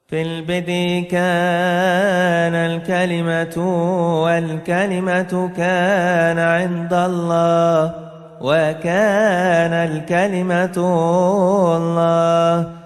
في البدء كان الكلمة والكلمة كان عند الله وكان الكلمة الله.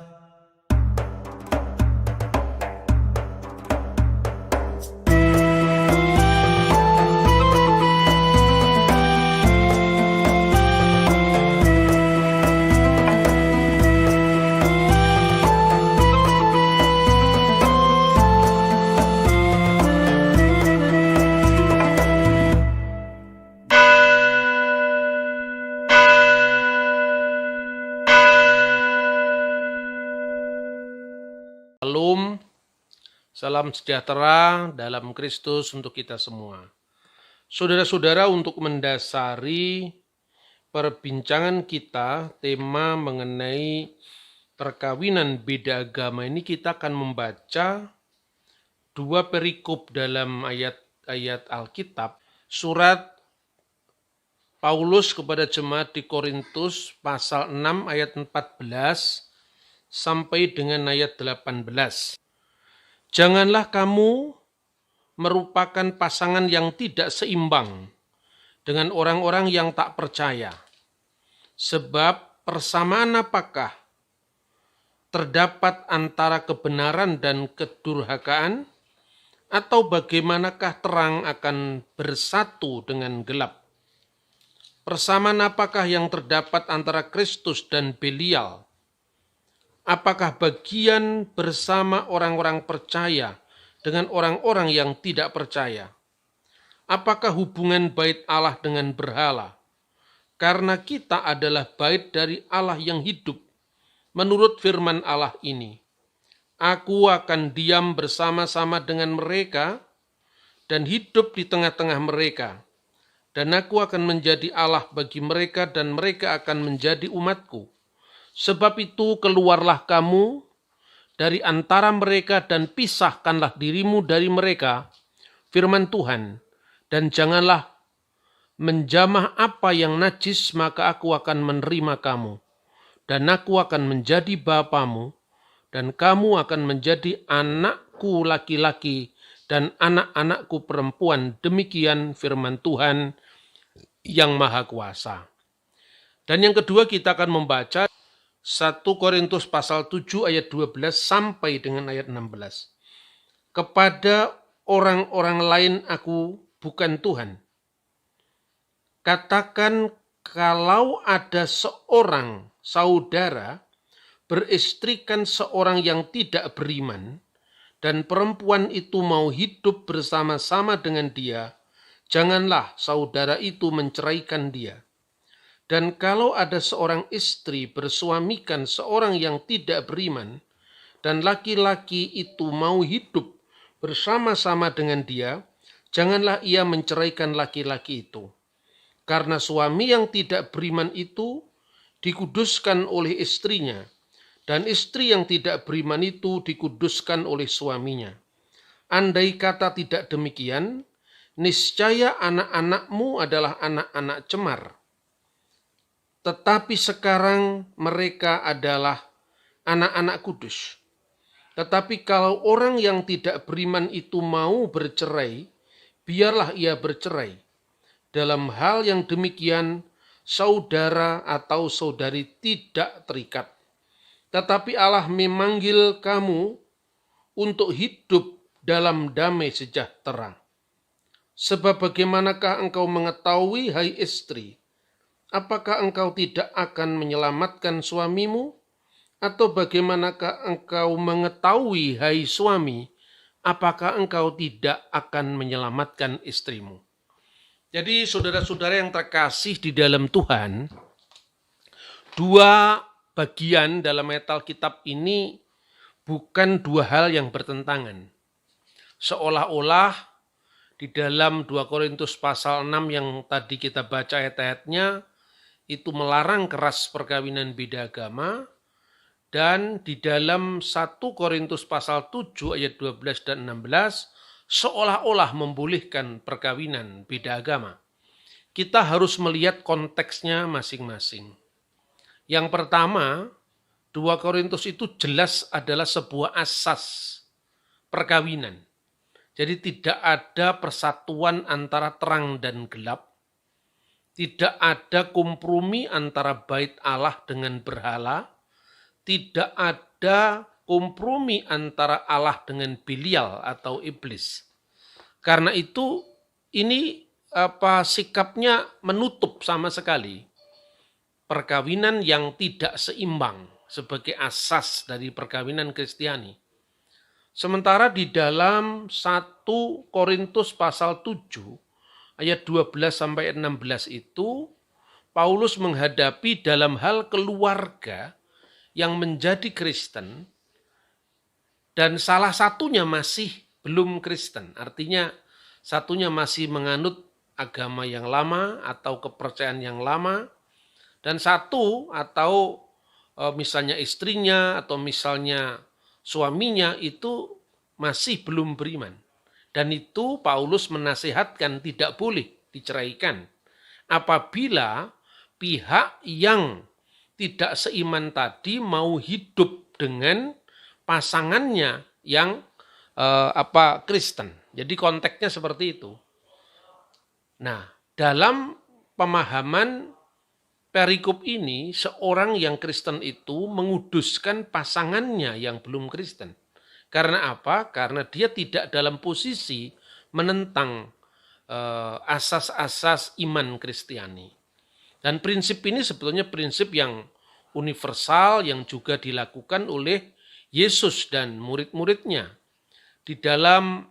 Shalom, salam sejahtera dalam Kristus untuk kita semua. Saudara-saudara, untuk mendasari perbincangan kita, tema mengenai perkawinan beda agama ini, kita akan membaca dua perikop dalam ayat-ayat Alkitab. Surat Paulus kepada jemaat di Korintus pasal 6 ayat 14 sampai dengan ayat 18. Janganlah kamu merupakan pasangan yang tidak seimbang dengan orang-orang yang tak percaya. Sebab persamaan apakah terdapat antara kebenaran dan kedurhakaan? Atau bagaimanakah terang akan bersatu dengan gelap? Persamaan apakah yang terdapat antara Kristus dan Belial? Apakah bagian bersama orang-orang percaya dengan orang-orang yang tidak percaya? Apakah hubungan bait Allah dengan berhala? Karena kita adalah bait dari Allah yang hidup. Menurut firman Allah ini, aku akan diam bersama-sama dengan mereka dan hidup di tengah-tengah mereka. Dan aku akan menjadi Allah bagi mereka dan mereka akan menjadi umatku. Sebab itu keluarlah kamu dari antara mereka dan pisahkanlah dirimu dari mereka, firman Tuhan, dan janganlah menjamah apa yang najis, maka aku akan menerima kamu, dan aku akan menjadi bapamu, dan kamu akan menjadi anakku laki-laki dan anak-anakku perempuan. Demikian firman Tuhan yang Maha Kuasa. Dan yang kedua kita akan membaca 1 Korintus pasal 7 ayat 12 sampai dengan ayat 16. Kepada orang-orang lain aku bukan Tuhan. Katakan kalau ada seorang saudara beristrikan seorang yang tidak beriman dan perempuan itu mau hidup bersama-sama dengan dia, janganlah saudara itu menceraikan dia. Dan kalau ada seorang istri bersuamikan seorang yang tidak beriman, dan laki-laki itu mau hidup bersama-sama dengan dia, janganlah ia menceraikan laki-laki itu. Karena suami yang tidak beriman itu dikuduskan oleh istrinya, dan istri yang tidak beriman itu dikuduskan oleh suaminya. Andai kata tidak demikian, niscaya anak-anakmu adalah anak-anak cemar. Tetapi sekarang mereka adalah anak-anak kudus. Tetapi kalau orang yang tidak beriman itu mau bercerai, biarlah ia bercerai. Dalam hal yang demikian, saudara atau saudari tidak terikat. Tetapi Allah memanggil kamu untuk hidup dalam damai sejahtera. Sebab bagaimanakah engkau mengetahui, hai istri, apakah engkau tidak akan menyelamatkan suamimu? Atau bagaimanakah engkau mengetahui, hai suami, apakah engkau tidak akan menyelamatkan istrimu? Jadi saudara-saudara yang terkasih di dalam Tuhan, dua bagian dalam ayat Alkitab ini bukan dua hal yang bertentangan. Seolah-olah di dalam 2 Korintus pasal 6 yang tadi kita baca ayat-ayatnya, itu melarang keras perkawinan beda agama, dan di dalam 1 Korintus pasal 7 ayat 12 dan 16 seolah-olah membolehkan perkawinan beda agama. Kita harus melihat konteksnya masing-masing. Yang pertama, 2 Korintus itu jelas adalah sebuah asas perkawinan. Jadi tidak ada persatuan antara terang dan gelap. Tidak ada kompromi antara bait Allah dengan berhala. Tidak ada kompromi antara Allah dengan Belial atau iblis. Karena itu ini sikapnya menutup sama sekali perkawinan yang tidak seimbang sebagai asas dari perkawinan Kristiani. Sementara di dalam 1 Korintus pasal 7 ayat 12 sampai 16 itu Paulus menghadapi dalam hal keluarga yang menjadi Kristen dan salah satunya masih belum Kristen. Artinya satunya masih menganut agama yang lama atau kepercayaan yang lama, dan satu atau misalnya istrinya atau misalnya suaminya itu masih belum beriman. Dan itu Paulus menasihatkan tidak boleh diceraikan. Apabila pihak yang tidak seiman tadi mau hidup dengan pasangannya yang Kristen. Jadi konteksnya seperti itu. Nah, dalam pemahaman perikop ini, seorang yang Kristen itu menguduskan pasangannya yang belum Kristen. Karena apa? Karena dia tidak dalam posisi menentang asas-asas iman Kristiani. Dan prinsip ini sebetulnya prinsip yang universal yang juga dilakukan oleh Yesus dan murid-muridnya. Di dalam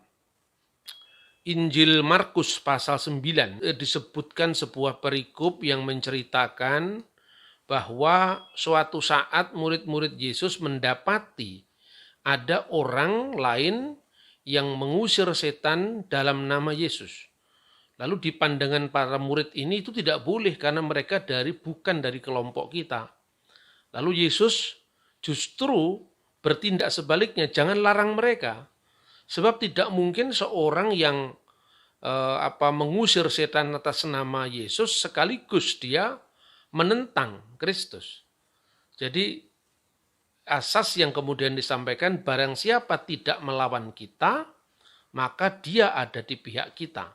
Injil Markus pasal 9 disebutkan sebuah perikop yang menceritakan bahwa suatu saat murid-murid Yesus mendapati ada orang lain yang mengusir setan dalam nama Yesus. Lalu di pandangan para murid ini itu tidak boleh karena mereka bukan dari kelompok kita. Lalu Yesus justru bertindak sebaliknya, jangan larang mereka. Sebab tidak mungkin seorang yang mengusir setan atas nama Yesus sekaligus dia menentang Kristus. Jadi asas yang kemudian disampaikan, barang siapa tidak melawan kita, maka dia ada di pihak kita.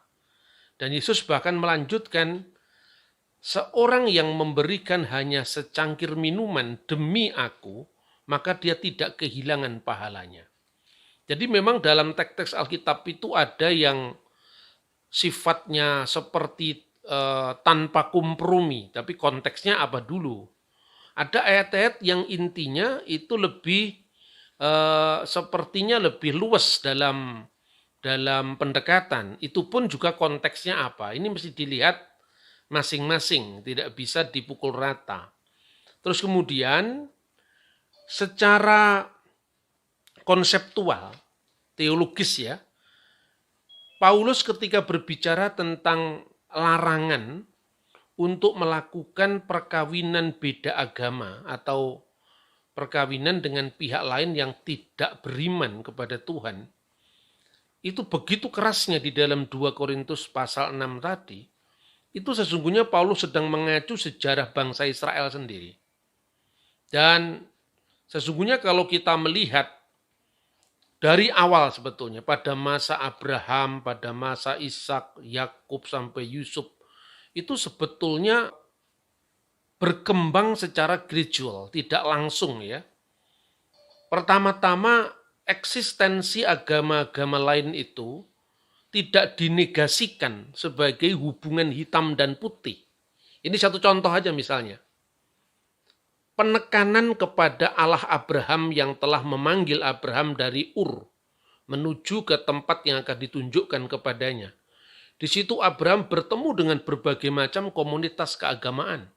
Dan Yesus bahkan melanjutkan, seorang yang memberikan hanya secangkir minuman demi aku, maka dia tidak kehilangan pahalanya. Jadi memang dalam teks-teks Alkitab itu ada yang sifatnya seperti tanpa kompromi, tapi konteksnya apa dulu? Ada ayat-ayat yang intinya itu lebih sepertinya lebih luas dalam pendekatan. Itu pun juga konteksnya apa? Ini mesti dilihat masing-masing, tidak bisa dipukul rata. Terus kemudian secara konseptual, teologis ya, Paulus ketika berbicara tentang larangan untuk melakukan perkawinan beda agama atau perkawinan dengan pihak lain yang tidak beriman kepada Tuhan, itu begitu kerasnya di dalam 2 Korintus pasal 6 tadi, itu sesungguhnya Paulus sedang mengacu sejarah bangsa Israel sendiri. Dan sesungguhnya kalau kita melihat dari awal sebetulnya, pada masa Abraham, pada masa Ishak, Yakub sampai Yusuf, itu sebetulnya berkembang secara gradual, tidak langsung ya. Pertama-tama eksistensi agama-agama lain itu tidak dinegasikan sebagai hubungan hitam dan putih. Ini satu contoh aja misalnya. Penekanan kepada Allah Abraham yang telah memanggil Abraham dari Ur menuju ke tempat yang akan ditunjukkan kepadanya. Di situ Abraham bertemu dengan berbagai macam komunitas keagamaan.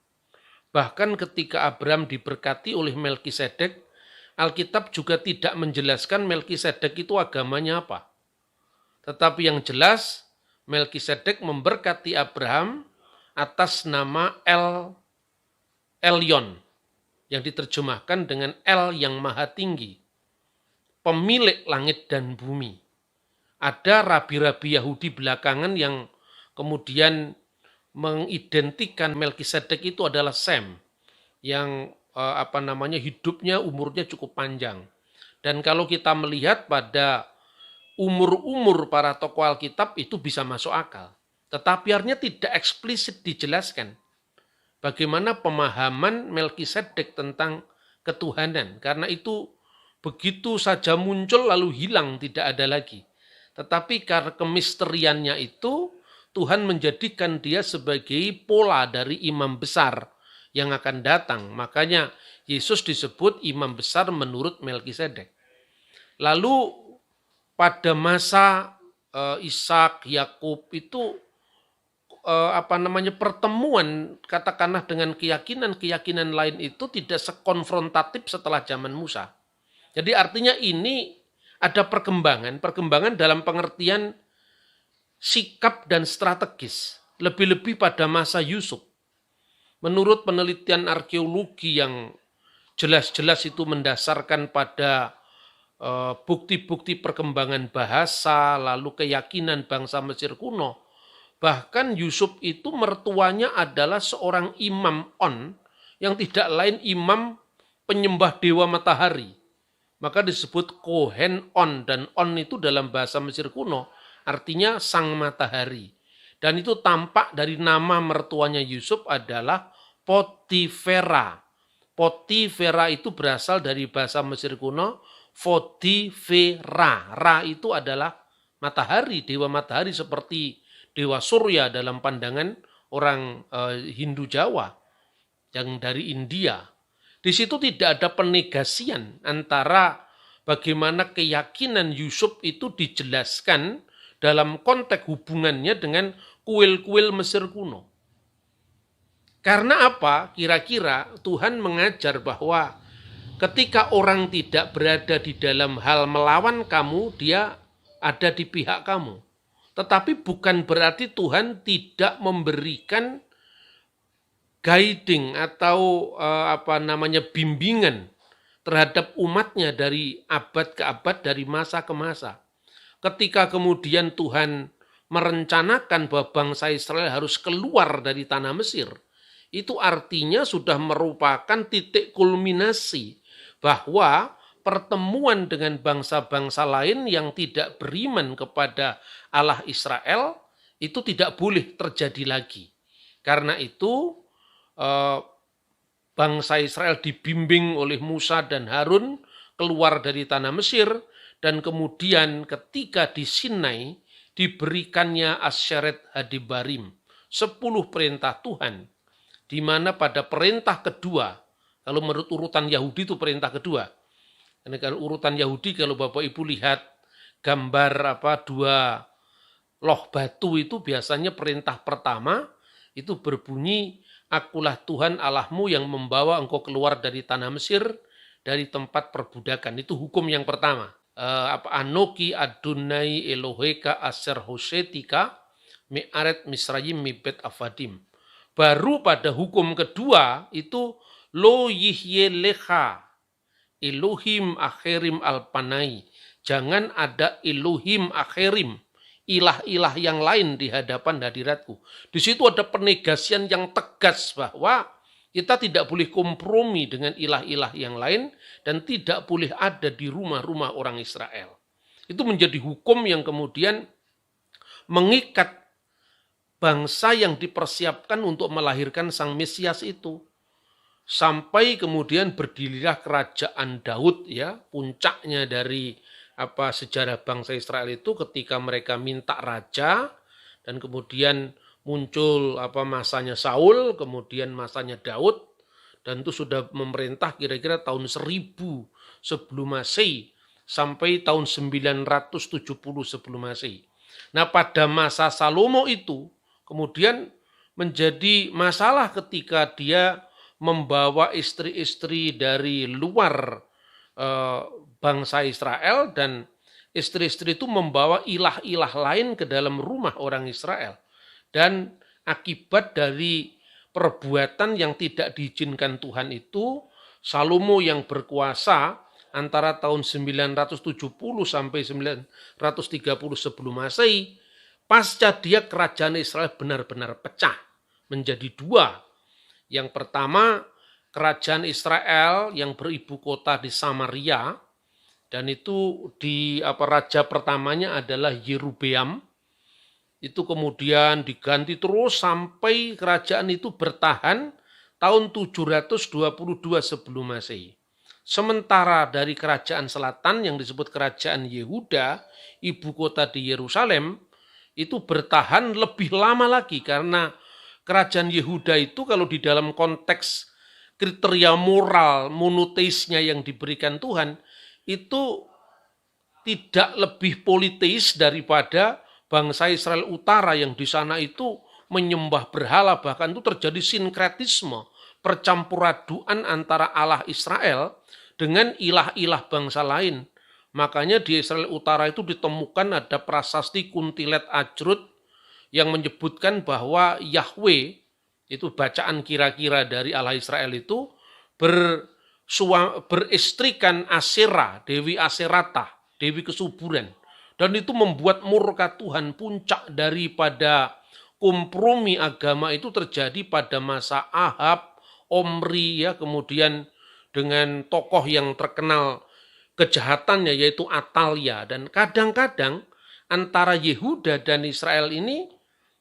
Bahkan ketika Abraham diberkati oleh Melkisedek, Alkitab juga tidak menjelaskan Melkisedek itu agamanya apa. Tetapi yang jelas, Melkisedek memberkati Abraham atas nama Elyon, yang diterjemahkan dengan El yang Maha Tinggi, pemilik langit dan bumi. Ada rabi-rabi Yahudi belakangan yang kemudian mengidentikan Melkisedek itu adalah Sem, yang hidupnya, umurnya cukup panjang. Dan kalau kita melihat pada umur-umur para tokoh Alkitab itu bisa masuk akal. Tetapi artinya tidak eksplisit dijelaskan bagaimana pemahaman Melkisedek tentang ketuhanan. Karena itu begitu saja muncul lalu hilang, tidak ada lagi. Tetapi karena kemisteriannya itu, Tuhan menjadikan dia sebagai pola dari imam besar yang akan datang. Makanya Yesus disebut imam besar menurut Melkisedek. Lalu pada masa Ishak, Yakub itu pertemuan katakanlah dengan keyakinan-keyakinan lain itu tidak sekonfrontatif setelah zaman Musa. Jadi artinya ini ada perkembangan dalam pengertian sikap dan strategis, lebih-lebih pada masa Yusuf. Menurut penelitian arkeologi yang jelas-jelas itu mendasarkan pada bukti-bukti perkembangan bahasa, lalu keyakinan bangsa Mesir kuno, bahkan Yusuf itu mertuanya adalah seorang imam On, yang tidak lain imam penyembah dewa matahari. Maka disebut Kohen On, dan On itu dalam bahasa Mesir kuno artinya sang matahari. Dan itu tampak dari nama mertuanya Yusuf adalah Potifera. Potifera itu berasal dari bahasa Mesir kuno, Potifera. Ra itu adalah matahari, dewa matahari seperti dewa Surya dalam pandangan orang Hindu Jawa yang dari India. Di situ tidak ada penegasian antara bagaimana keyakinan Yusuf itu dijelaskan dalam konteks hubungannya dengan kuil-kuil Mesir kuno. Karena apa? Kira-kira Tuhan mengajar bahwa ketika orang tidak berada di dalam hal melawan kamu, dia ada di pihak kamu. Tetapi bukan berarti Tuhan tidak memberikan guiding atau bimbingan terhadap umatnya dari abad ke abad, dari masa ke masa. Ketika kemudian Tuhan merencanakan bahwa bangsa Israel harus keluar dari tanah Mesir, itu artinya sudah merupakan titik kulminasi bahwa pertemuan dengan bangsa-bangsa lain yang tidak beriman kepada Allah Israel itu tidak boleh terjadi lagi. Karena itu bangsa Israel dibimbing oleh Musa dan Harun keluar dari tanah Mesir, dan kemudian ketika di Sinai diberikannya Asyeret Hadibarim, 10 perintah Tuhan, di mana pada perintah kedua, kalau menurut urutan Yahudi itu perintah kedua. Karena kalau urutan Yahudi, kalau Bapak Ibu lihat gambar dua loh batu itu biasanya perintah pertama itu berbunyi, akulah Tuhan Allahmu yang membawa engkau keluar dari tanah Mesir, dari tempat perbudakan. Itu hukum yang pertama. Anoki Adonai Eloheka Aser Hosetika Me'aret Misrayim Mibet Avadim. Baru pada hukum kedua itu Lo Yihye Lecha Elohim Akhirim Alpanai. Jangan ada Elohim Akhirim, ilah-ilah yang lain di hadapan hadiratku. Di situ ada penegasian yang tegas bahwa kita tidak boleh kompromi dengan ilah-ilah yang lain dan tidak boleh ada di rumah-rumah orang Israel. Itu menjadi hukum yang kemudian mengikat bangsa yang dipersiapkan untuk melahirkan Sang Mesias itu. Sampai kemudian berdirilah kerajaan Daud, ya, puncaknya dari sejarah bangsa Israel itu ketika mereka minta raja, dan kemudian muncul masanya Saul, kemudian masanya Daud, dan itu sudah memerintah kira-kira tahun 1000 sebelum Masehi sampai tahun 970 sebelum Masehi. Nah, pada masa Salomo itu kemudian menjadi masalah ketika dia membawa istri-istri dari luar bangsa Israel, dan istri-istri itu membawa ilah-ilah lain ke dalam rumah orang Israel. Dan akibat dari perbuatan yang tidak diizinkan Tuhan itu, Salomo yang berkuasa antara tahun 970 sampai 930 sebelum Masehi, pasca dia kerajaan Israel benar-benar pecah menjadi dua. Yang pertama kerajaan Israel yang beribu kota di Samaria, dan itu raja pertamanya adalah Yerobeam. Itu kemudian diganti terus sampai kerajaan itu bertahan tahun 722 sebelum Masehi. Sementara dari kerajaan selatan yang disebut kerajaan Yehuda, ibu kota di Yerusalem, itu bertahan lebih lama lagi karena kerajaan Yehuda itu kalau di dalam konteks kriteria moral monoteisnya yang diberikan Tuhan, itu tidak lebih politeis daripada bangsa Israel Utara yang di sana itu menyembah berhala, bahkan itu terjadi sinkretisme, percampuraduan antara Allah Israel dengan ilah-ilah bangsa lain. Makanya di Israel Utara itu ditemukan ada prasasti Kuntilet Ajrut yang menyebutkan bahwa Yahweh, itu bacaan kira-kira dari Allah Israel itu, beristrikan Asera, Dewi Aserata, Dewi kesuburan. Dan itu membuat murka Tuhan. Puncak daripada kompromi agama itu terjadi pada masa Ahab, Omri, ya, kemudian dengan tokoh yang terkenal kejahatannya yaitu Atalia. Dan kadang-kadang antara Yehuda dan Israel ini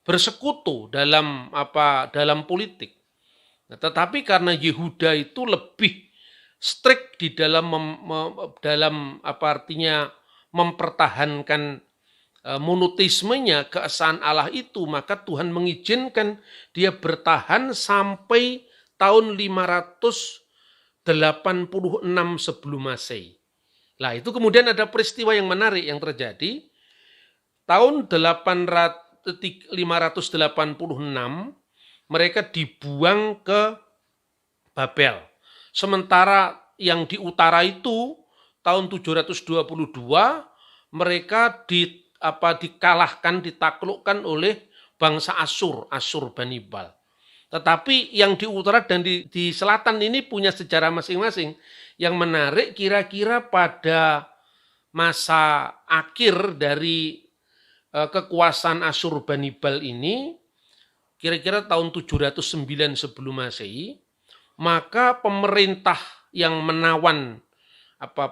bersekutu dalam politik. Nah, tetapi karena Yehuda itu lebih strict di dalam mempertahankan monoteismenya, keesaan Allah itu, maka Tuhan mengizinkan dia bertahan sampai tahun 586 sebelum Masehi. Nah, itu kemudian ada peristiwa yang menarik yang terjadi. Tahun 586 mereka dibuang ke Babel. Sementara yang di utara itu tahun 722 mereka dikalahkan, ditaklukkan oleh bangsa Asyur Banibal. Tetapi yang di utara dan di selatan ini punya sejarah masing-masing. Yang menarik kira-kira pada masa akhir dari kekuasaan Asyurbanipal ini, kira-kira tahun 709 sebelum Masehi, maka pemerintah yang menawan,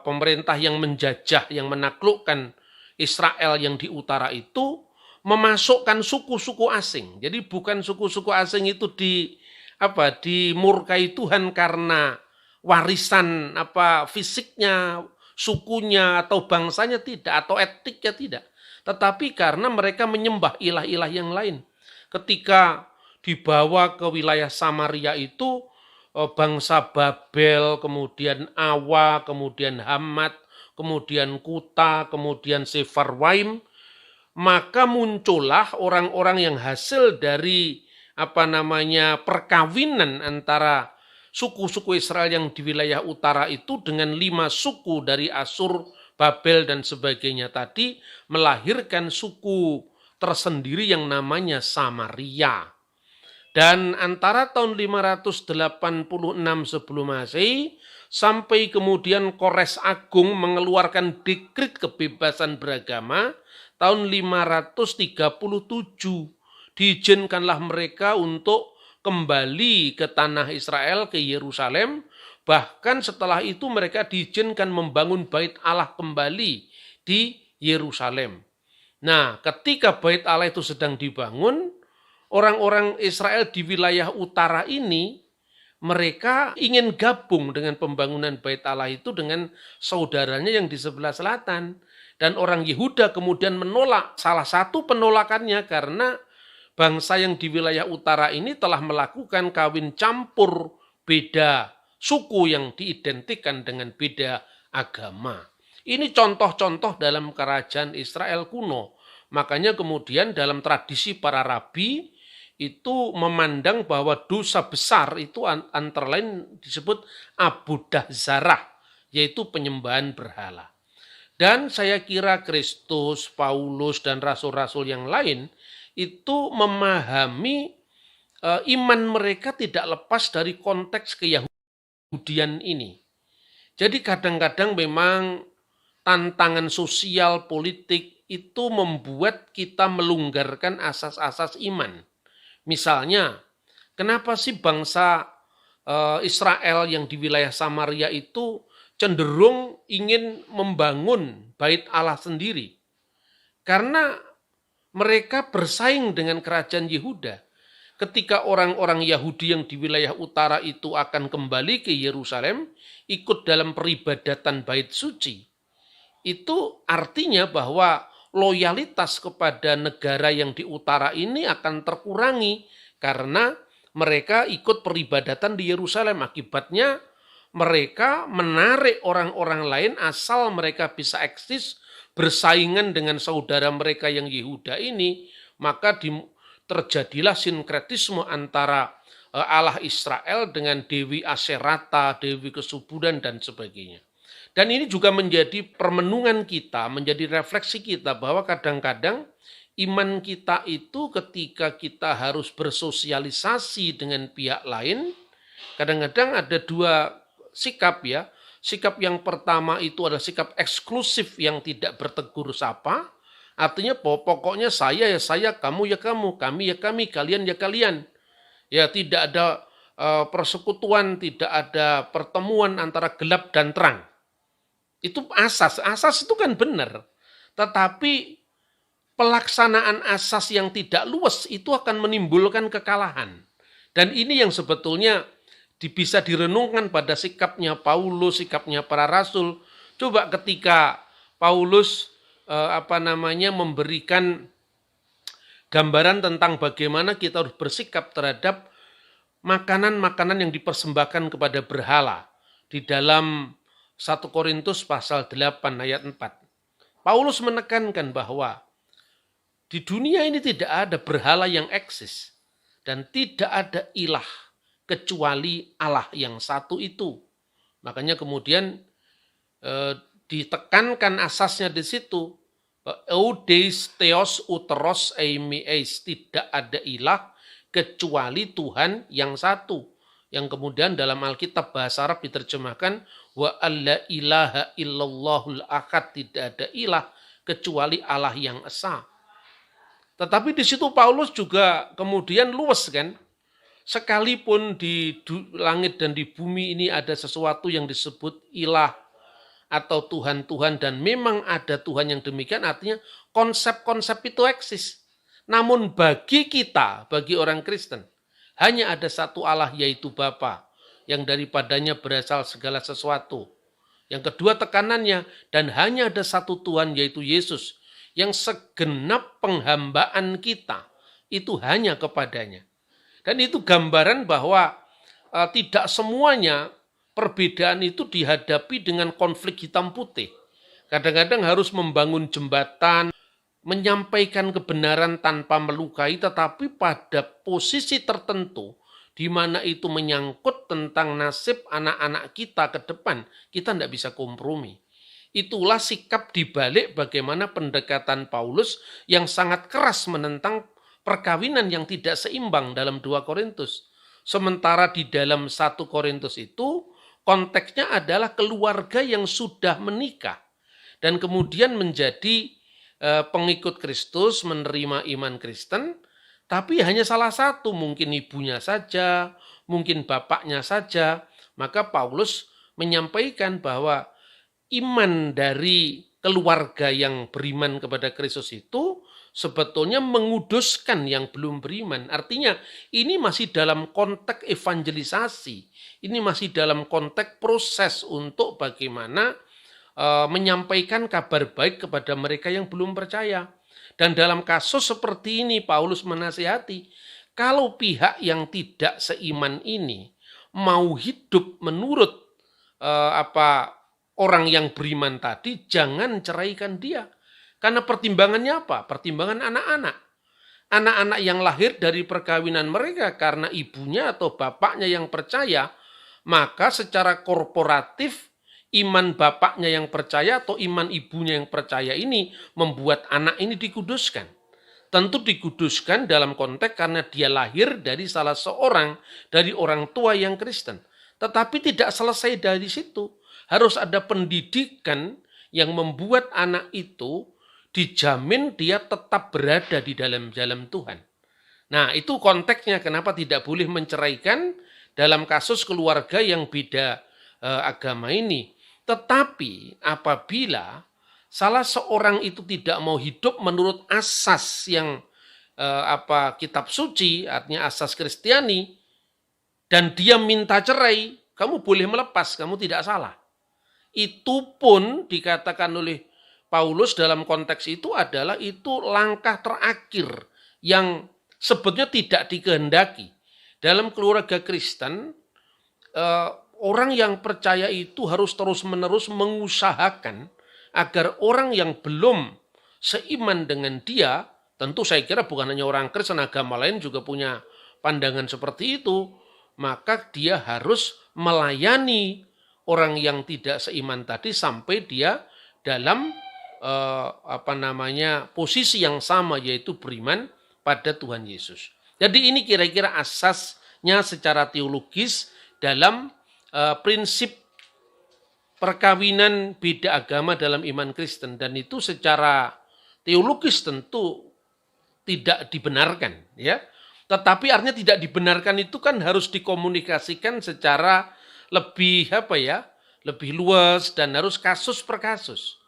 pemerintah yang menjajah, yang menaklukkan Israel yang di utara itu memasukkan suku-suku asing. Jadi bukan suku-suku asing itu dimurkai Tuhan karena warisan fisiknya, sukunya atau bangsanya tidak, atau etniknya tidak. Tetapi karena mereka menyembah ilah-ilah yang lain. Ketika dibawa ke wilayah Samaria itu bangsa Babel, kemudian Awa, kemudian Hamat, kemudian Kuta, kemudian Sefarwaim, maka muncullah orang-orang yang hasil dari perkawinan antara suku-suku Israel yang di wilayah utara itu dengan 5 suku dari Asyur, Babel dan sebagainya tadi, melahirkan suku tersendiri yang namanya Samaria. Dan antara tahun 586 sebelum Masehi sampai kemudian Kores Agung mengeluarkan dekret kebebasan beragama tahun 537, diizinkanlah mereka untuk kembali ke tanah Israel, ke Yerusalem. Bahkan setelah itu mereka diizinkan membangun bait Allah kembali di Yerusalem. Nah, ketika bait Allah itu sedang dibangun, orang-orang Israel di wilayah utara ini, mereka ingin gabung dengan pembangunan bait Allah itu dengan saudaranya yang di sebelah selatan. Dan orang Yehuda kemudian menolak. Salah satu penolakannya karena bangsa yang di wilayah utara ini telah melakukan kawin campur beda suku yang diidentikan dengan beda agama. Ini contoh-contoh dalam kerajaan Israel kuno. Makanya kemudian dalam tradisi para rabi itu memandang bahwa dosa besar itu antara lain disebut abudah zarah, yaitu penyembahan berhala. Dan saya kira Kristus, Paulus, dan rasul-rasul yang lain itu memahami iman mereka tidak lepas dari konteks keyahudian ini. Jadi kadang-kadang memang tantangan sosial politik itu membuat kita melonggarkan asas-asas iman. Misalnya, kenapa sih bangsa Israel yang di wilayah Samaria itu cenderung ingin membangun bait Allah sendiri. Karena mereka bersaing dengan kerajaan Yehuda. Ketika orang-orang Yahudi yang di wilayah utara itu akan kembali ke Yerusalem, ikut dalam peribadatan bait suci, itu artinya bahwa loyalitas kepada negara yang di utara ini akan terkurangi karena mereka ikut peribadatan di Yerusalem. Akibatnya mereka menarik orang-orang lain asal mereka bisa eksis bersaingan dengan saudara mereka yang Yehuda ini, maka terjadilah sinkretisme antara Allah Israel dengan Dewi Aserata, Dewi Kesuburan, dan sebagainya. Dan ini juga menjadi permenungan kita, menjadi refleksi kita bahwa kadang-kadang iman kita itu ketika kita harus bersosialisasi dengan pihak lain, kadang-kadang ada dua sikap ya. Sikap yang pertama itu adalah sikap eksklusif yang tidak bertegur sapa. Artinya pokoknya saya ya saya, kamu ya kamu, kami ya kami, kalian ya kalian. Ya tidak ada persekutuan, tidak ada pertemuan antara gelap dan terang. Itu asas itu kan benar. Tetapi pelaksanaan asas yang tidak luas itu akan menimbulkan kekalahan. Dan ini yang sebetulnya bisa direnungkan pada sikapnya Paulus, sikapnya para rasul. Coba ketika Paulus memberikan gambaran tentang bagaimana kita harus bersikap terhadap makanan-makanan yang dipersembahkan kepada berhala di dalam 1 Korintus pasal 8 ayat 4. Paulus menekankan bahwa di dunia ini tidak ada berhala yang eksis dan tidak ada ilah kecuali Allah yang satu itu. Makanya kemudian ditekankan asasnya di situ. Eudeis theos uteros eimiis, tidak ada ilah kecuali Tuhan yang satu. Yang kemudian dalam Alkitab bahasa Arab diterjemahkan wa alla ilaha illallahul ahad, tidak ada ilah kecuali Allah yang esa. Tetapi di situ Paulus juga kemudian luas kan. Sekalipun di langit dan di bumi ini ada sesuatu yang disebut ilah atau Tuhan-Tuhan, dan memang ada Tuhan yang demikian, artinya konsep-konsep itu eksis. Namun bagi kita, bagi orang Kristen, hanya ada satu Allah yaitu Bapa, yang daripadanya berasal segala sesuatu. Yang kedua tekanannya, dan hanya ada satu Tuhan yaitu Yesus, yang segenap penghambaan kita itu hanya kepadanya. Dan itu gambaran bahwa tidak semuanya perbedaan itu dihadapi dengan konflik hitam putih. Kadang-kadang harus membangun jembatan, menyampaikan kebenaran tanpa melukai, tetapi pada posisi tertentu, di mana itu menyangkut tentang nasib anak-anak kita ke depan, kita tidak bisa kompromi. Itulah sikap dibalik bagaimana pendekatan Paulus yang sangat keras menentang perkawinan yang tidak seimbang dalam 2 Korintus. Sementara di dalam 1 Korintus itu konteksnya adalah keluarga yang sudah menikah dan kemudian menjadi pengikut Kristus, menerima iman Kristen, tapi hanya salah satu, mungkin ibunya saja, mungkin bapaknya saja. Maka Paulus menyampaikan bahwa iman dari keluarga yang beriman kepada Kristus itu sebetulnya menguduskan yang belum beriman. Artinya ini masih dalam konteks evangelisasi. Ini masih dalam konteks proses untuk bagaimana menyampaikan kabar baik kepada mereka yang belum percaya. Dan dalam kasus seperti ini Paulus menasihati, kalau pihak yang tidak seiman ini mau hidup menurut orang yang beriman tadi, jangan ceraikan dia. Karena pertimbangannya apa? Pertimbangan anak-anak. Anak-anak yang lahir dari perkawinan mereka karena ibunya atau bapaknya yang percaya, maka secara korporatif iman bapaknya yang percaya atau iman ibunya yang percaya ini membuat anak ini dikuduskan. Tentu dikuduskan dalam konteks karena dia lahir dari salah seorang dari orang tua yang Kristen. Tetapi tidak selesai dari situ. Harus ada pendidikan yang membuat anak itu dijamin dia tetap berada di dalam jalan Tuhan. Nah, itu konteksnya kenapa tidak boleh menceraikan dalam kasus keluarga yang beda agama ini. Tetapi apabila salah seorang itu tidak mau hidup menurut asas yang kitab suci, artinya asas Kristiani, dan dia minta cerai, kamu boleh melepas, kamu tidak salah. Itu pun dikatakan oleh Paulus dalam konteks itu adalah itu langkah terakhir yang sebetulnya tidak dikehendaki. Dalam keluarga Kristen, orang yang percaya itu harus terus-menerus mengusahakan agar orang yang belum seiman dengan dia, tentu saya kira bukan hanya orang Kristen, agama lain juga punya pandangan seperti itu, maka dia harus melayani orang yang tidak seiman tadi sampai dia dalam posisi yang sama, yaitu beriman pada Tuhan Yesus. Jadi ini kira-kira asasnya secara teologis dalam prinsip perkawinan beda agama dalam iman Kristen, dan itu secara teologis tentu tidak dibenarkan, ya. Tetapi artinya tidak dibenarkan itu kan harus dikomunikasikan secara lebih lebih luas dan harus kasus per kasus.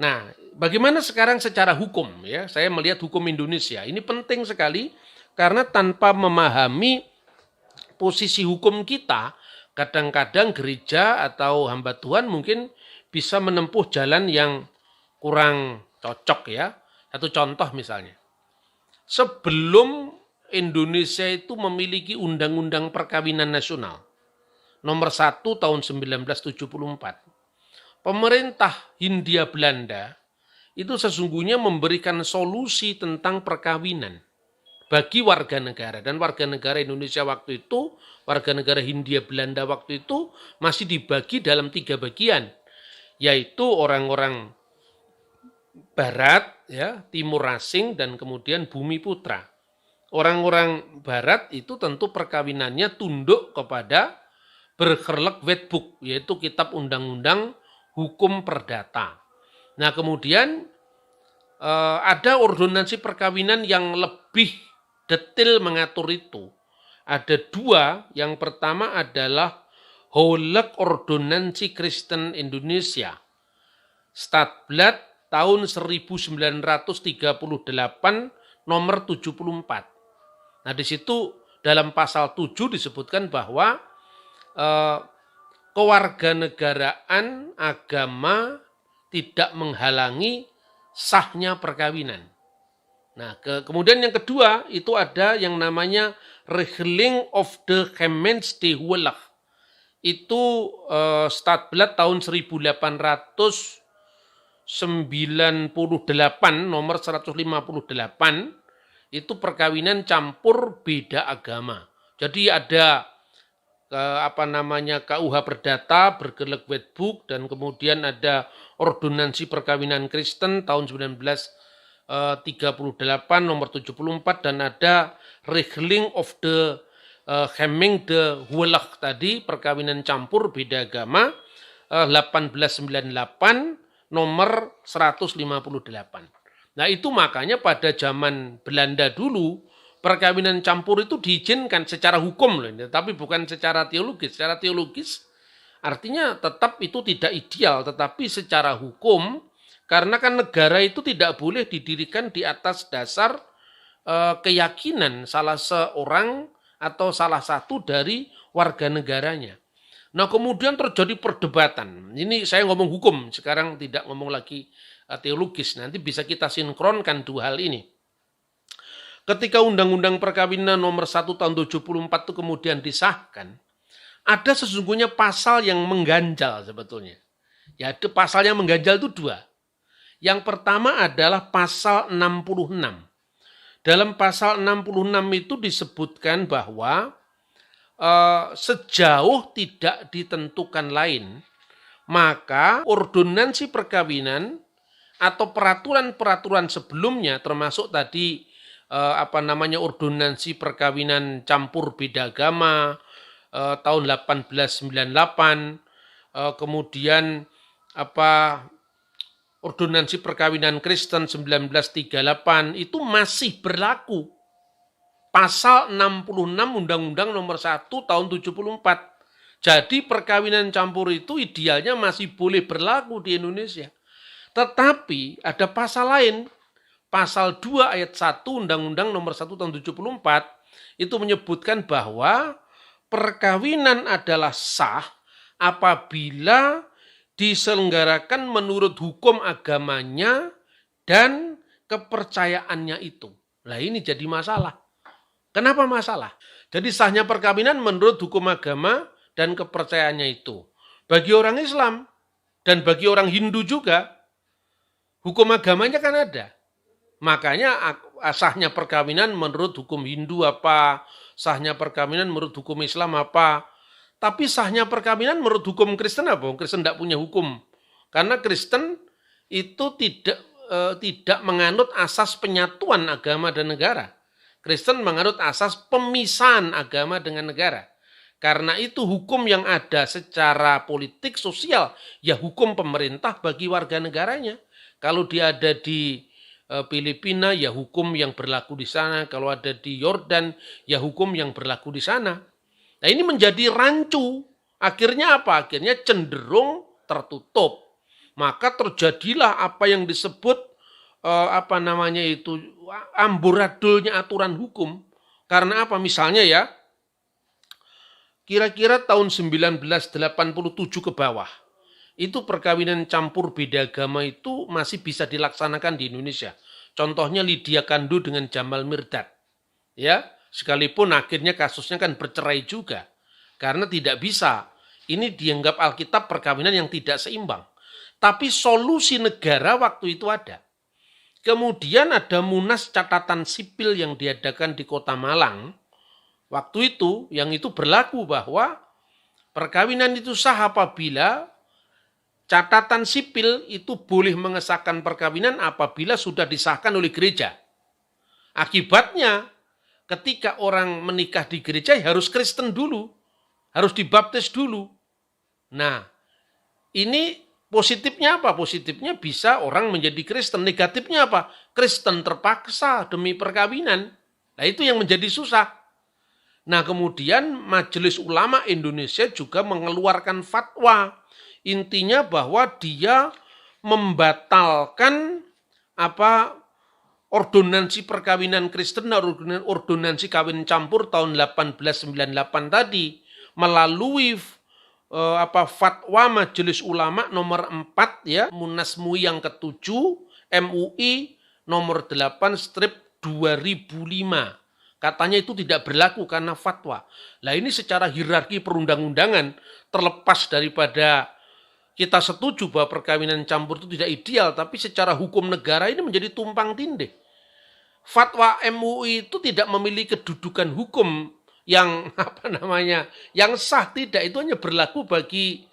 Nah, bagaimana sekarang secara hukum, ya? Saya melihat hukum Indonesia ini penting sekali karena tanpa memahami posisi hukum kita, kadang-kadang gereja atau hamba Tuhan mungkin bisa menempuh jalan yang kurang cocok, ya. Satu contoh misalnya. Sebelum Indonesia itu memiliki Undang-Undang Perkawinan Nasional nomor 1 tahun 1974. Pemerintah Hindia Belanda itu sesungguhnya memberikan solusi tentang perkawinan bagi warga negara, dan warga negara Indonesia waktu itu, warga negara Hindia Belanda waktu itu masih dibagi dalam 3 bagian, yaitu orang-orang Barat, ya, Timur Asing, dan kemudian Bumi Putra. Orang-orang Barat itu tentu perkawinannya tunduk kepada Burgerlijk Wetboek, yaitu kitab undang-undang hukum perdata. Nah, kemudian ada ordonansi perkawinan yang lebih detail mengatur itu. Ada 2, yang pertama adalah Huwelijk Ordonansi Kristen Indonesia, Stadblad tahun 1938 nomor 74. Nah, di situ dalam pasal 7 disebutkan bahwa kewarganegaraan agama tidak menghalangi sahnya perkawinan. Nah, kemudian yang kedua itu ada yang namanya Regeling of the Gemeensdehuwelijk. Itu Stadblad tahun 1898 nomor 158. Itu perkawinan campur beda agama. Jadi ada KUH Perdata, Burgerlijk Wetboek, dan kemudian ada Ordonansi Perkawinan Kristen tahun 1938 nomor 74, dan ada Regeling of the Gemeensdehuwelijk tadi, perkawinan campur beda agama 1898 nomor 158. Nah, itu makanya pada zaman Belanda dulu perkawinan campur itu diizinkan secara hukum loh, tapi bukan secara teologis. Secara teologis artinya tetap itu tidak ideal, tetapi secara hukum, karena kan negara itu tidak boleh didirikan di atas dasar keyakinan salah seorang atau salah satu dari warga negaranya. Nah, kemudian terjadi perdebatan. Ini saya ngomong hukum, sekarang tidak ngomong lagi teologis. Nanti bisa kita sinkronkan 2 hal ini. Ketika Undang-Undang Perkawinan nomor 1 tahun 74 itu kemudian disahkan, ada sesungguhnya pasal yang mengganjal sebetulnya. Ya, itu pasal yang mengganjal itu 2. Yang pertama adalah pasal 66. Dalam pasal 66 itu disebutkan bahwa sejauh tidak ditentukan lain, maka ordonansi perkawinan atau peraturan-peraturan sebelumnya, termasuk tadi ordonansi perkawinan campur beda agama tahun 1898, kemudian ordonansi perkawinan Kristen 1938 itu masih berlaku. Pasal 66 Undang-Undang Nomor 1 Tahun 74. Jadi perkawinan campur itu idealnya masih boleh berlaku di Indonesia. Tetapi ada pasal lain, pasal 2 ayat 1 Undang-Undang Nomor 1 Tahun 74 itu menyebutkan bahwa perkawinan adalah sah apabila diselenggarakan menurut hukum agamanya dan kepercayaannya itu. Nah, ini jadi masalah. Kenapa masalah? Jadi sahnya perkawinan menurut hukum agama dan kepercayaannya itu. Bagi orang Islam dan bagi orang Hindu juga, hukum agamanya kan ada. Makanya sahnya perkawinan menurut hukum Hindu apa, sahnya perkawinan menurut hukum Islam apa. Tapi sahnya perkawinan menurut hukum Kristen apa? Kristen tidak punya hukum. Karena Kristen itu tidak menganut asas penyatuan agama dan negara. Kristen menganut asas pemisahan agama dengan negara. Karena itu hukum yang ada secara politik sosial, ya hukum pemerintah bagi warga negaranya. Kalau dia ada di Filipina, ya hukum yang berlaku di sana. Kalau ada di Yordan, ya hukum yang berlaku di sana. Nah, ini menjadi rancu. Akhirnya apa? Akhirnya cenderung tertutup. Maka terjadilah apa yang disebut amburadulnya aturan hukum. Karena apa? Misalnya ya, kira-kira tahun 1987 ke bawah, itu perkawinan campur beda agama itu masih bisa dilaksanakan di Indonesia. Contohnya Lydia Kandu dengan Jamal Mirdad. Ya, sekalipun akhirnya kasusnya kan bercerai juga. Karena tidak bisa. Ini dianggap Alkitab perkawinan yang tidak seimbang. Tapi solusi negara waktu itu ada. Kemudian ada Munas Catatan Sipil yang diadakan di Kota Malang. Waktu itu, yang itu berlaku bahwa perkawinan itu sah apabila catatan sipil itu boleh mengesahkan perkawinan apabila sudah disahkan oleh gereja. Akibatnya, ketika orang menikah di gereja harus Kristen dulu, harus dibaptis dulu. Nah, ini positifnya apa? Positifnya bisa orang menjadi Kristen. Negatifnya apa? Kristen terpaksa demi perkawinan. Nah, itu yang menjadi susah. Nah, kemudian Majelis Ulama Indonesia juga mengeluarkan fatwa. Intinya bahwa dia membatalkan ordonansi perkawinan Kristen dan ordonansi kawin campur tahun 1898 tadi melalui fatwa Majelis Ulama nomor 4 ya, Munas MUI yang ke-7 MUI nomor 8/2005. Katanya itu tidak berlaku karena fatwa. Nah, ini secara hierarki perundang-undangan, terlepas daripada kita setuju bahwa perkawinan campur itu tidak ideal, tapi secara hukum negara ini menjadi tumpang tindih. Fatwa MUI itu tidak memiliki kedudukan hukum yang yang sah, tidak. Itu hanya berlaku bagi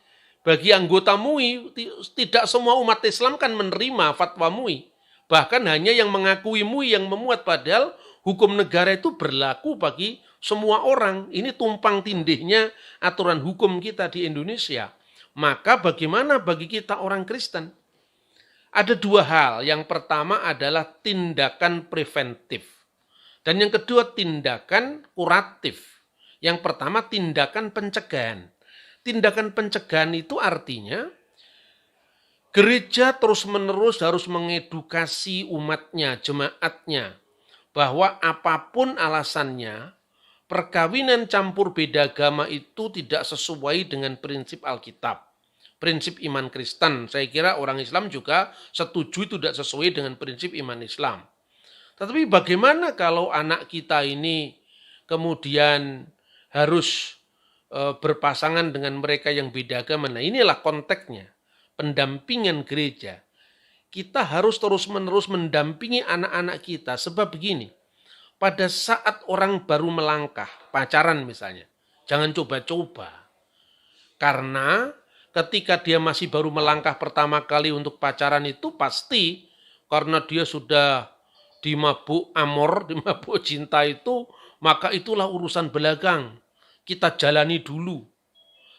anggota MUI. Tidak semua umat Islam kan menerima fatwa MUI. Bahkan hanya yang mengakui MUI yang memuat, padahal hukum negara itu berlaku bagi semua orang. Ini tumpang tindihnya aturan hukum kita di Indonesia. Maka bagaimana bagi kita orang Kristen? Ada dua hal. Yang pertama adalah tindakan preventif. Dan yang kedua tindakan kuratif. Yang pertama tindakan pencegahan. Tindakan pencegahan itu artinya gereja terus-menerus harus mengedukasi umatnya, jemaatnya, bahwa apapun alasannya, perkawinan campur beda agama itu tidak sesuai dengan prinsip Alkitab. Prinsip iman Kristen, saya kira orang Islam juga setuju itu tidak sesuai dengan prinsip iman Islam. Tetapi bagaimana kalau anak kita ini kemudian harus berpasangan dengan mereka yang beda agama? Nah, inilah konteksnya, pendampingan gereja. Kita harus terus-menerus mendampingi anak-anak kita. Sebab begini, pada saat orang baru melangkah, pacaran misalnya, jangan coba-coba. Karena ketika dia masih baru melangkah pertama kali untuk pacaran itu pasti karena dia sudah dimabuk amor, dimabuk cinta itu, maka itulah urusan belakang. Kita jalani dulu.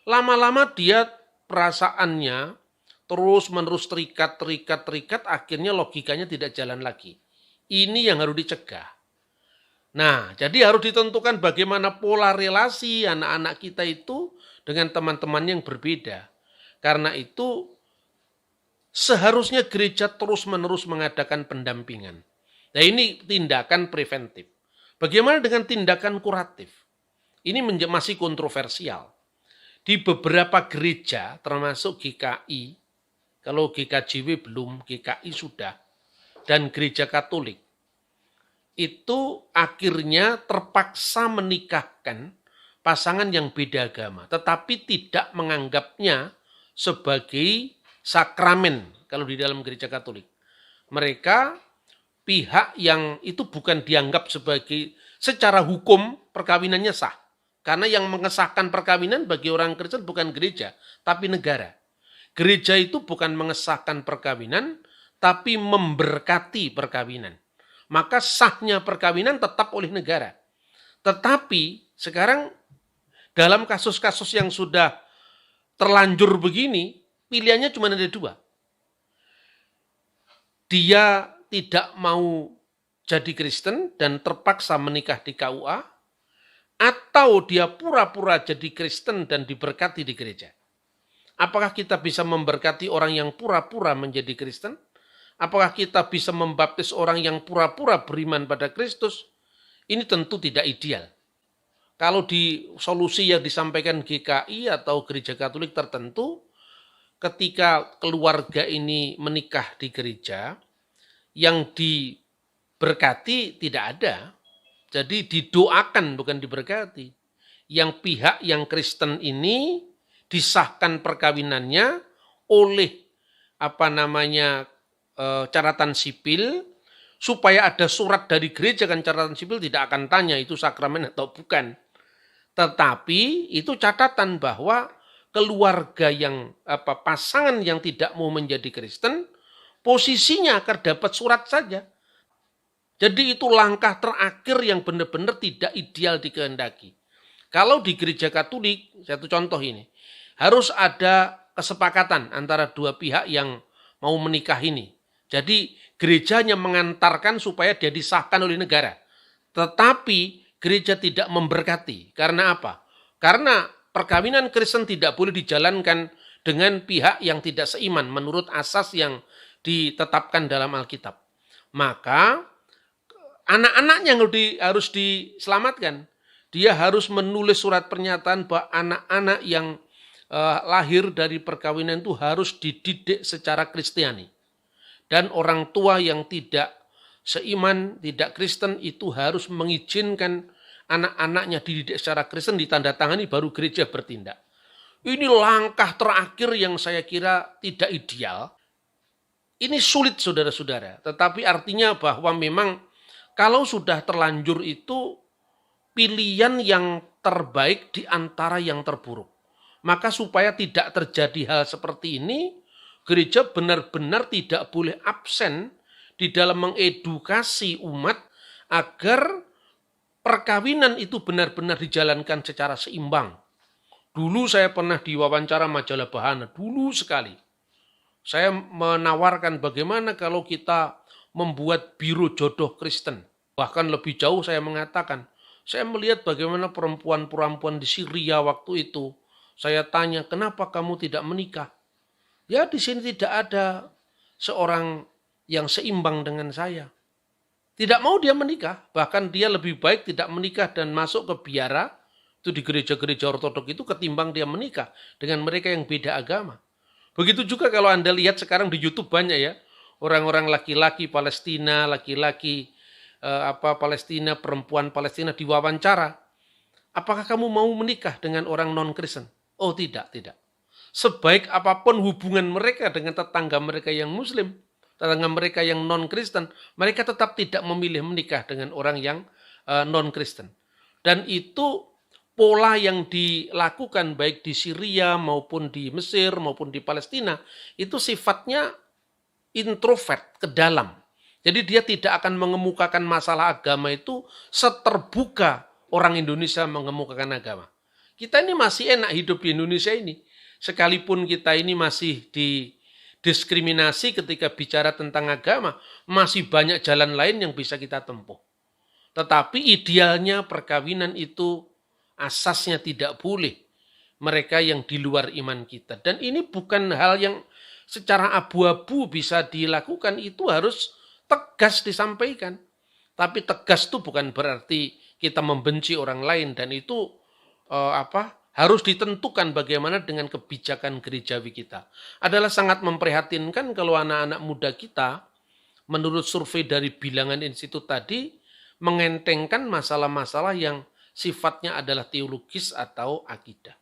Lama-lama dia perasaannya terus-menerus terikat, akhirnya logikanya tidak jalan lagi. Ini yang harus dicegah. Nah, jadi harus ditentukan bagaimana pola relasi anak-anak kita itu dengan teman-teman yang berbeda. Karena itu seharusnya gereja terus-menerus mengadakan pendampingan. Nah, ini tindakan preventif. Bagaimana dengan tindakan kuratif? Ini masih kontroversial. Di beberapa gereja, termasuk GKI, kalau GKJW belum, GKI sudah, dan gereja Katolik, itu akhirnya terpaksa menikahkan pasangan yang beda agama, tetapi tidak menganggapnya sebagai sakramen kalau di dalam gereja Katolik. Mereka pihak yang itu bukan dianggap sebagai secara hukum perkawinannya sah. Karena yang mengesahkan perkawinan bagi orang Kristen bukan gereja, tapi negara. Gereja itu bukan mengesahkan perkawinan, tapi memberkati perkawinan. Maka sahnya perkawinan tetap oleh negara. Tetapi sekarang dalam kasus-kasus yang sudah terlanjur begini, pilihannya cuma ada dua. Dia tidak mau jadi Kristen dan terpaksa menikah di KUA, atau dia pura-pura jadi Kristen dan diberkati di gereja. Apakah kita bisa memberkati orang yang pura-pura menjadi Kristen? Apakah kita bisa membaptis orang yang pura-pura beriman pada Kristus? Ini tentu tidak ideal. Kalau di solusi yang disampaikan GKI atau gereja Katolik tertentu, ketika keluarga ini menikah di gereja, yang diberkati tidak ada. Jadi didoakan bukan diberkati. Yang pihak yang Kristen ini disahkan perkawinannya oleh catatan sipil, supaya ada surat dari gereja, kan catatan sipil tidak akan tanya itu sakramen atau bukan. Tetapi itu catatan bahwa keluarga yang pasangan yang tidak mau menjadi Kristen, posisinya akan dapat surat saja. Jadi itu langkah terakhir yang benar-benar tidak ideal dikehendaki. Kalau di gereja Katolik, satu contoh ini, harus ada kesepakatan antara dua pihak yang mau menikah ini. Jadi gerejanya mengantarkan supaya dia disahkan oleh negara. Tetapi gereja tidak memberkati. Karena apa? Karena perkawinan Kristen tidak boleh dijalankan dengan pihak yang tidak seiman menurut asas yang ditetapkan dalam Alkitab. Maka anak-anaknya harus diselamatkan. Dia harus menulis surat pernyataan bahwa anak-anak yang lahir dari perkawinan itu harus dididik secara Kristiani. Dan orang tua yang tidak seiman, tidak Kristen itu harus mengizinkan anak-anaknya dididik secara Kristen, ditandatangani, baru gereja bertindak. Ini langkah terakhir yang saya kira tidak ideal. Ini sulit saudara-saudara, tetapi artinya bahwa memang kalau sudah terlanjur itu pilihan yang terbaik di antara yang terburuk. Maka supaya tidak terjadi hal seperti ini, gereja benar-benar tidak boleh absen di dalam mengedukasi umat agar perkawinan itu benar-benar dijalankan secara seimbang. Dulu saya pernah diwawancara majalah Bahana, dulu sekali. Saya menawarkan bagaimana kalau kita membuat biro jodoh Kristen. Bahkan lebih jauh saya mengatakan, saya melihat bagaimana perempuan-perempuan di Syria waktu itu. Saya tanya, kenapa kamu tidak menikah? Ya di sini tidak ada seorang yang seimbang dengan saya. Tidak mau dia menikah, bahkan dia lebih baik tidak menikah dan masuk ke biara, itu di gereja-gereja ortodok itu ketimbang dia menikah dengan mereka yang beda agama. Begitu juga kalau Anda lihat sekarang di YouTube banyak ya, orang-orang laki-laki Palestina, Palestina, perempuan Palestina diwawancara. Apakah kamu mau menikah dengan orang non-Kristen? Oh tidak. Sebaik apapun hubungan mereka dengan tetangga mereka yang Muslim, tetangga mereka yang non-Kristen, mereka tetap tidak memilih menikah dengan orang yang non-Kristen. Dan itu pola yang dilakukan baik di Syria maupun di Mesir maupun di Palestina, itu sifatnya introvert, ke dalam. Jadi dia tidak akan mengemukakan masalah agama itu seterbuka orang Indonesia mengemukakan agama. Kita ini masih enak hidup di Indonesia ini. Sekalipun kita ini masih didiskriminasi ketika bicara tentang agama, masih banyak jalan lain yang bisa kita tempuh. Tetapi idealnya perkawinan itu asasnya tidak boleh mereka yang di luar iman kita. Dan ini bukan hal yang secara abu-abu bisa dilakukan, itu harus tegas disampaikan. Tapi tegas itu bukan berarti kita membenci orang lain, dan itu harus ditentukan bagaimana dengan kebijakan gerejawi kita. Adalah sangat memprihatinkan kalau anak-anak muda kita, menurut survei dari Bilangan Institut tadi, mengentengkan masalah-masalah yang sifatnya adalah teologis atau akidah.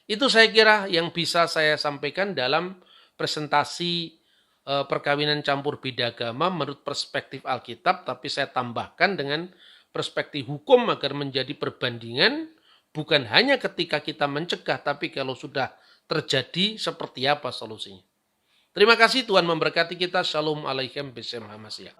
Itu saya kira yang bisa saya sampaikan dalam presentasi perkawinan campur beda agama menurut perspektif Alkitab, tapi saya tambahkan dengan perspektif hukum agar menjadi perbandingan, bukan hanya ketika kita mencegah, tapi kalau sudah terjadi seperti apa solusinya. Terima kasih, Tuhan memberkati kita. Shalom alaikum bisem hamasya.